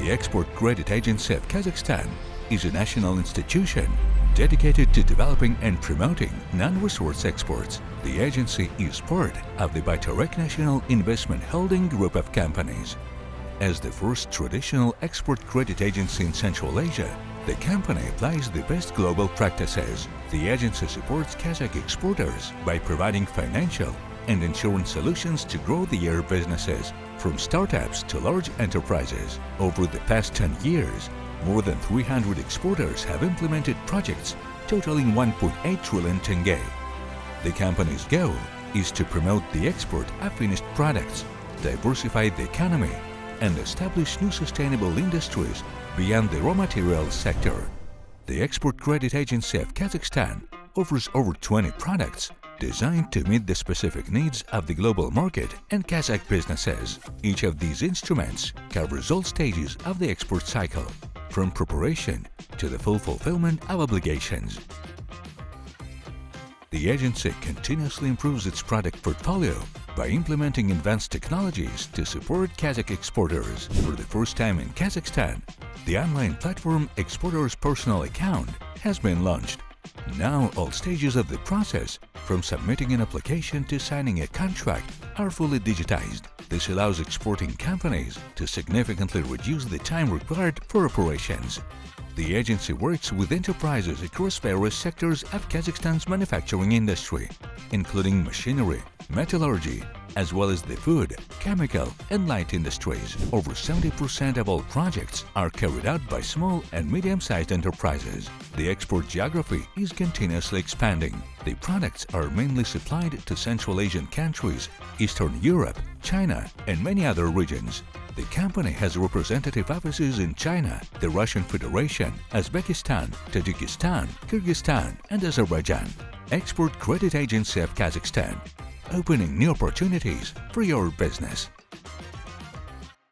The Export Credit Agency of Kazakhstan is a national institution dedicated to developing and promoting non-resource exports. The agency is part of the Baytarek National Investment Holding Group of companies. As the first traditional export credit agency in Central Asia, the company applies the best global practices. The agency supports Kazakh exporters by providing financial and insurance solutions to grow their businesses, from startups to large enterprises. Over the past 10 years, more than 300 exporters have implemented projects totaling 1.8 trillion tenge. The company's goal is to promote the export of finished products, diversify the economy, and establish new sustainable industries beyond the raw materials sector. The Export Credit Agency of Kazakhstan offers over 20 products designed to meet the specific needs of the global market and Kazakh businesses. Each of these instruments covers all stages of the export cycle, from preparation to the full fulfillment of obligations. The agency continuously improves its product portfolio by implementing advanced technologies to support Kazakh exporters. For the first time in Kazakhstan, the online platform Exporter's Personal Account has been launched. Now all stages of the process, from submitting an application to signing a contract, are fully digitized. This allows exporting companies to significantly reduce the time required for operations. The agency works with enterprises across various sectors of Kazakhstan's manufacturing industry, including machinery, metallurgy, as well as the food, chemical, and light industries. Over 70% of all projects are carried out by small and medium-sized enterprises. The export geography is continuously expanding. The products are mainly supplied to Central Asian countries, Eastern Europe, China, and many other regions. The company has representative offices in China, the Russian Federation, Uzbekistan, Tajikistan, Kyrgyzstan, and Azerbaijan. Export Credit Agency of Kazakhstan, opening new opportunities for your business.